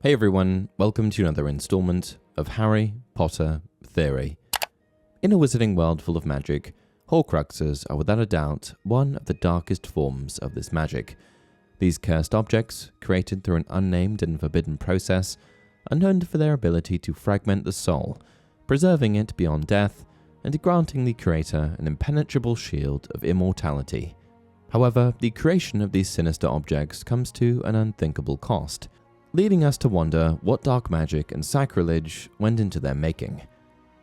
Hey everyone, welcome to another installment of Harry Potter Theory. In a wizarding world full of magic, Horcruxes are without a doubt one of the darkest forms of this magic. These cursed objects, created through an unnamed and forbidden process, are known for their ability to fragment the soul, preserving it beyond death and granting the creator an impenetrable shield of immortality. However, the creation of these sinister objects comes to an unthinkable cost, leading us to wonder what dark magic and sacrilege went into their making.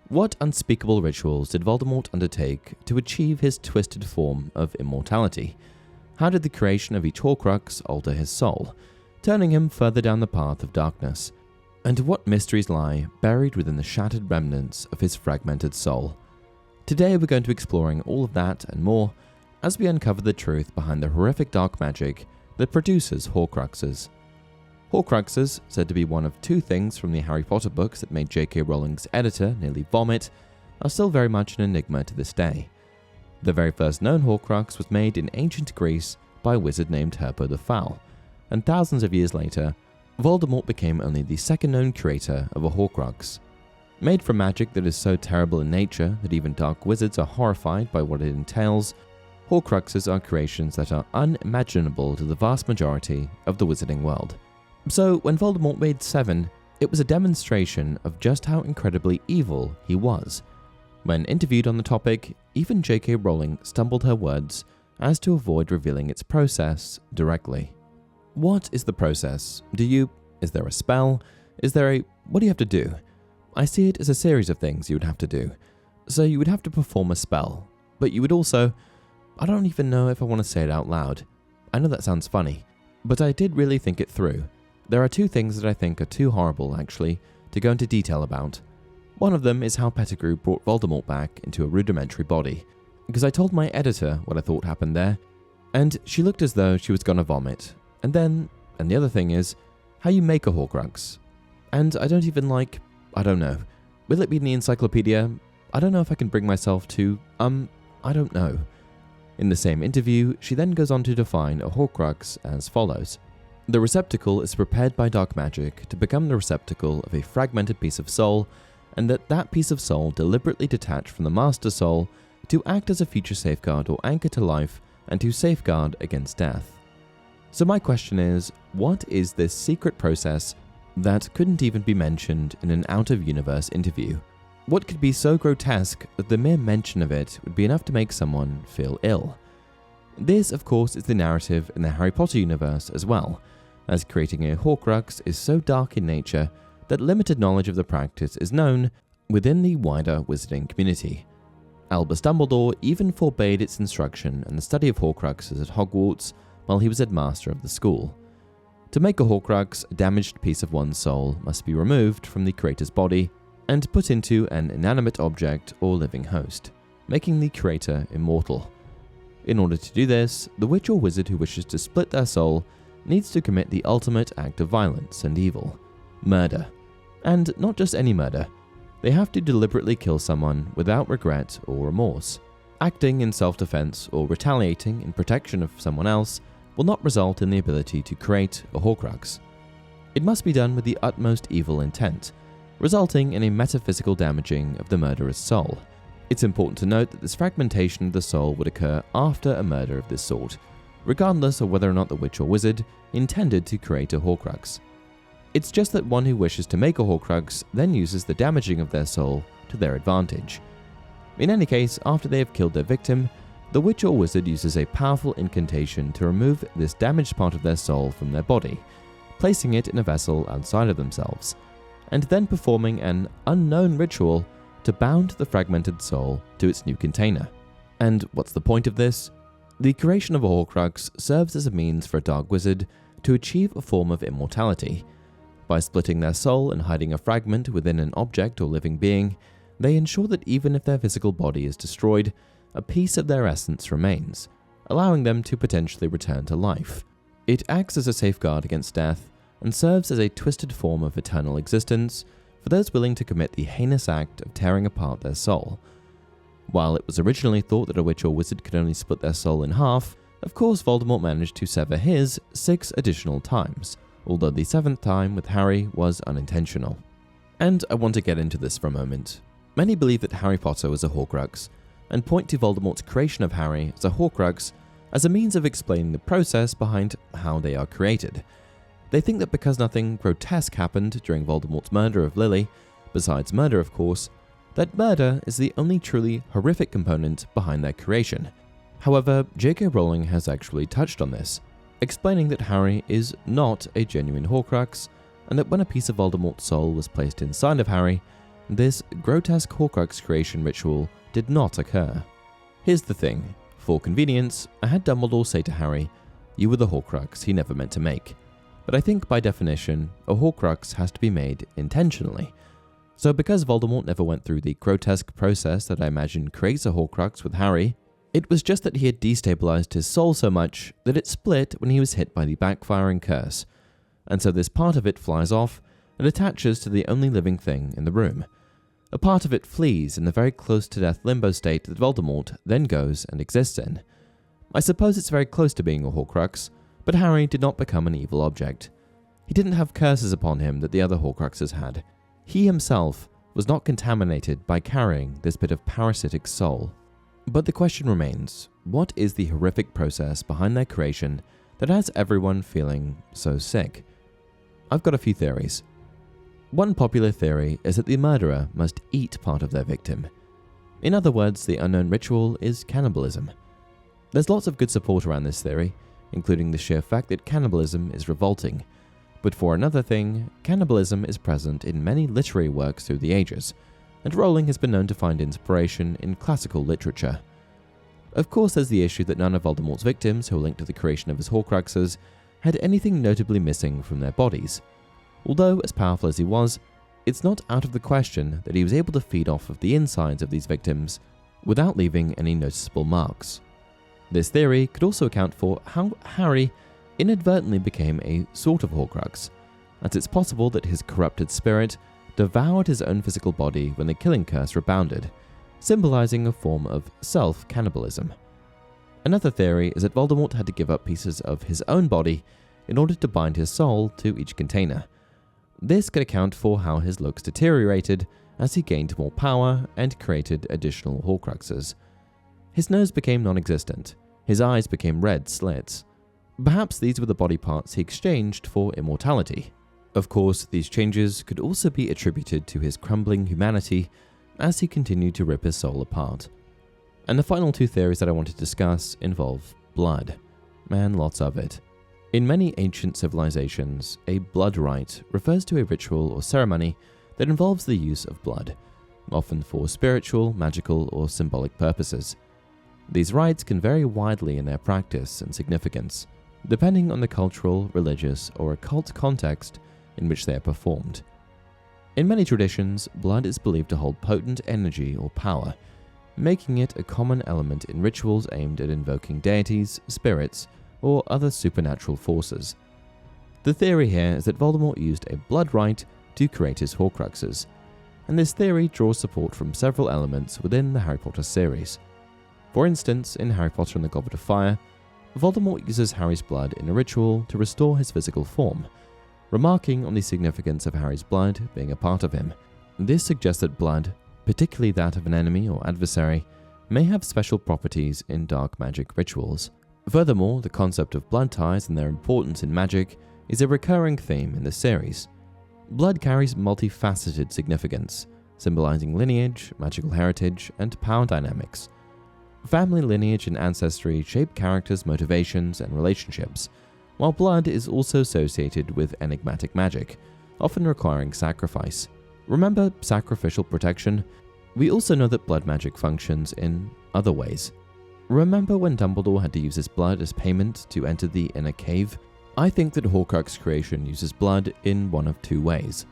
What unspeakable rituals did Voldemort undertake to achieve his twisted form of immortality? How did the creation of each Horcrux alter his soul, turning him further down the path of darkness? And what mysteries lie buried within the shattered remnants of his fragmented soul? Today we're going to be exploring all of that and more as we uncover the truth behind the horrific dark magic that produces Horcruxes. Horcruxes, said to be one of two things from the Harry Potter books that made J.K. Rowling's editor nearly vomit, are still very much an enigma to this day. The very first known Horcrux was made in ancient Greece by a wizard named Herpo the Foul, and thousands of years later, Voldemort became only the second known creator of a Horcrux. Made from magic that is so terrible in nature that even dark wizards are horrified by what it entails, Horcruxes are creations that are unimaginable to the vast majority of the wizarding world. So, when Voldemort made 7, it was a demonstration of just how incredibly evil he was. When interviewed on the topic, even J.K. Rowling stumbled her words as to avoid revealing its process directly. What is the process? Is there a spell? What do you have to do? I see it as a series of things you would have to do. So you would have to perform a spell, but you would also, I don't even know if I want to say it out loud. I know that sounds funny, but I did really think it through. There are two things that I think are too horrible, actually, to go into detail about. One of them is how Pettigrew brought Voldemort back into a rudimentary body, because I told my editor what I thought happened there, and she looked as though she was gonna vomit. And the other thing is, how you make a Horcrux. And I don't know. Will it be in the encyclopedia? I don't know if I can bring myself to, I don't know. In the same interview, she then goes on to define a Horcrux as follows. The receptacle is prepared by dark magic to become the receptacle of a fragmented piece of soul, and that piece of soul deliberately detached from the master soul to act as a future safeguard or anchor to life and to safeguard against death. So my question is, what is this secret process that couldn't even be mentioned in an out-of-universe interview? What could be so grotesque that the mere mention of it would be enough to make someone feel ill? This, of course, is the narrative in the Harry Potter universe as well, as creating a Horcrux is so dark in nature that limited knowledge of the practice is known within the wider wizarding community. Albus Dumbledore even forbade its instruction and the study of Horcruxes at Hogwarts while he was headmaster of the school. To make a Horcrux, a damaged piece of one's soul must be removed from the creator's body and put into an inanimate object or living host, making the creator immortal. In order to do this, the witch or wizard who wishes to split their soul needs to commit the ultimate act of violence and evil, murder. And not just any murder. They have to deliberately kill someone without regret or remorse. Acting in self-defense or retaliating in protection of someone else will not result in the ability to create a Horcrux. It must be done with the utmost evil intent, resulting in a metaphysical damaging of the murderer's soul. It's important to note that this fragmentation of the soul would occur after a murder of this sort, regardless of whether or not the witch or wizard intended to create a Horcrux. It's just that one who wishes to make a Horcrux then uses the damaging of their soul to their advantage. In any case, after they have killed their victim, the witch or wizard uses a powerful incantation to remove this damaged part of their soul from their body, placing it in a vessel outside of themselves, and then performing an unknown ritual to bound the fragmented soul to its new container. And what's the point of this? The creation of a Horcrux serves as a means for a dark wizard to achieve a form of immortality. By splitting their soul and hiding a fragment within an object or living being, they ensure that even if their physical body is destroyed, a piece of their essence remains, allowing them to potentially return to life. It acts as a safeguard against death and serves as a twisted form of eternal existence for those willing to commit the heinous act of tearing apart their soul. While it was originally thought that a witch or wizard could only split their soul in half, of course Voldemort managed to sever his 6 additional times, although the 7th time with Harry was unintentional. And I want to get into this for a moment. Many believe that Harry Potter was a Horcrux, and point to Voldemort's creation of Harry as a Horcrux as a means of explaining the process behind how they are created. They think that because nothing grotesque happened during Voldemort's murder of Lily, besides murder of course, that murder is the only truly horrific component behind their creation. However, J.K. Rowling has actually touched on this, explaining that Harry is not a genuine Horcrux, and that when a piece of Voldemort's soul was placed inside of Harry, this grotesque Horcrux creation ritual did not occur. Here's the thing, for convenience, I had Dumbledore say to Harry, "You were the Horcrux he never meant to make." But I think by definition, a Horcrux has to be made intentionally. So because Voldemort never went through the grotesque process that I imagine creates a Horcrux with Harry, it was just that he had destabilized his soul so much that it split when he was hit by the backfiring curse, and so this part of it flies off and attaches to the only living thing in the room. A part of it flees in the very close-to-death limbo state that Voldemort then goes and exists in. I suppose it's very close to being a Horcrux, but Harry did not become an evil object. He didn't have curses upon him that the other Horcruxes had. He himself was not contaminated by carrying this bit of parasitic soul. But the question remains, what is the horrific process behind their creation that has everyone feeling so sick? I've got a few theories. One popular theory is that the murderer must eat part of their victim. In other words, the unknown ritual is cannibalism. There's lots of good support around this theory, including the sheer fact that cannibalism is revolting. But for another thing, cannibalism is present in many literary works through the ages, and Rowling has been known to find inspiration in classical literature. Of course, there's the issue that none of Voldemort's victims who are linked to the creation of his Horcruxes had anything notably missing from their bodies. Although, as powerful as he was, it's not out of the question that he was able to feed off of the insides of these victims without leaving any noticeable marks. This theory could also account for how Harry inadvertently became a sort of Horcrux, as it's possible that his corrupted spirit devoured his own physical body when the killing curse rebounded, symbolizing a form of self-cannibalism. Another theory is that Voldemort had to give up pieces of his own body in order to bind his soul to each container. This could account for how his looks deteriorated as he gained more power and created additional Horcruxes. His nose became non-existent, his eyes became red slits. Perhaps these were the body parts he exchanged for immortality. Of course, these changes could also be attributed to his crumbling humanity as he continued to rip his soul apart. And the final two theories that I want to discuss involve blood. Man, lots of it. In many ancient civilizations, a blood rite refers to a ritual or ceremony that involves the use of blood, often for spiritual, magical, or symbolic purposes. These rites can vary widely in their practice and significance, depending on the cultural, religious, or occult context in which they are performed. In many traditions, blood is believed to hold potent energy or power, making it a common element in rituals aimed at invoking deities, spirits, or other supernatural forces. The theory here is that Voldemort used a blood rite to create his Horcruxes, and this theory draws support from several elements within the Harry Potter series. For instance, in Harry Potter and the Goblet of Fire, Voldemort uses Harry's blood in a ritual to restore his physical form, remarking on the significance of Harry's blood being a part of him. This suggests that blood, particularly that of an enemy or adversary, may have special properties in dark magic rituals. Furthermore, the concept of blood ties and their importance in magic is a recurring theme in the series. Blood carries multifaceted significance, symbolizing lineage, magical heritage, and power dynamics. Family lineage and ancestry shape characters' motivations and relationships, while blood is also associated with enigmatic magic, often requiring sacrifice. Remember sacrificial protection? We also know that blood magic functions in other ways. Remember when Dumbledore had to use his blood as payment to enter the inner cave? I think that Horcrux creation uses blood in one of two ways.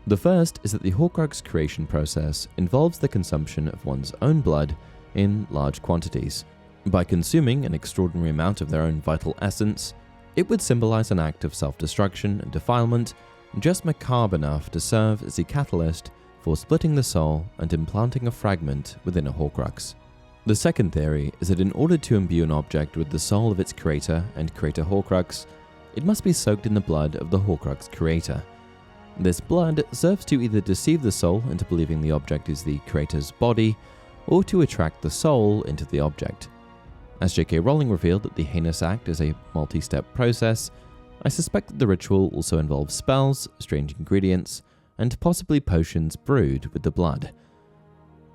The first is that the Horcrux creation process involves the consumption of one's own blood in large quantities. By consuming an extraordinary amount of their own vital essence, it would symbolize an act of self-destruction and defilement, just macabre enough to serve as a catalyst for splitting the soul and implanting a fragment within a Horcrux. The second theory is that in order to imbue an object with the soul of its creator and create a Horcrux, It must be soaked in the blood of the Horcrux creator. This blood serves to either deceive the soul into believing the object is the creator's body, or to attract the soul into the object. As J.K. Rowling revealed that the heinous act is a multi-step process, I suspect that the ritual also involves spells, strange ingredients, and possibly potions brewed with the blood.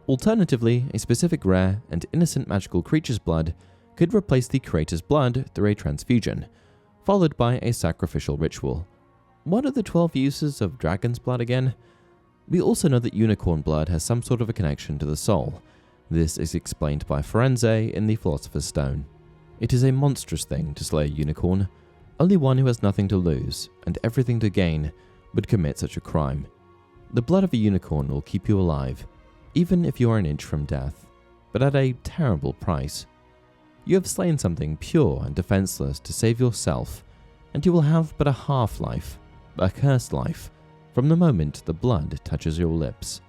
Alternatively, a specific rare and innocent magical creature's blood could replace the creator's blood through a transfusion, followed by a sacrificial ritual. What are the 12 uses of dragon's blood again? We also know that unicorn blood has some sort of a connection to the soul. This is explained by Firenze in the Philosopher's Stone. It is a monstrous thing to slay a unicorn. Only one who has nothing to lose and everything to gain would commit such a crime. The blood of a unicorn will keep you alive, even if you are an inch from death, but at a terrible price. You have slain something pure and defenseless to save yourself, and you will have but a half-life, a cursed life, from the moment the blood touches your lips.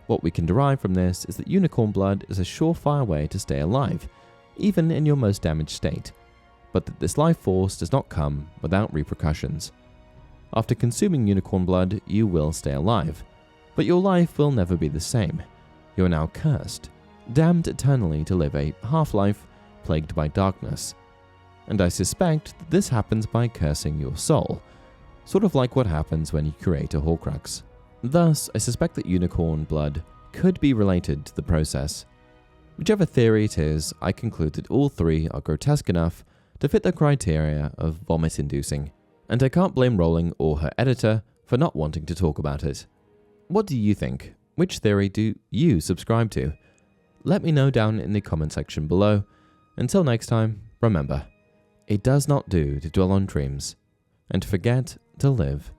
What we can derive from this is that unicorn blood is a surefire way to stay alive, even in your most damaged state, but that this life force does not come without repercussions. After consuming unicorn blood, you will stay alive, but your life will never be the same. You are now cursed, damned eternally to live a half-life plagued by darkness. And I suspect that this happens by cursing your soul, sort of like what happens when you create a Horcrux. Thus, I suspect that unicorn blood could be related to the process. Whichever theory it is, I conclude that all three are grotesque enough to fit the criteria of vomit-inducing, and I can't blame Rowling or her editor for not wanting to talk about it. What do you think? Which theory do you subscribe to? Let me know down in the comment section below. Until next time, remember, it does not do to dwell on dreams and forget to live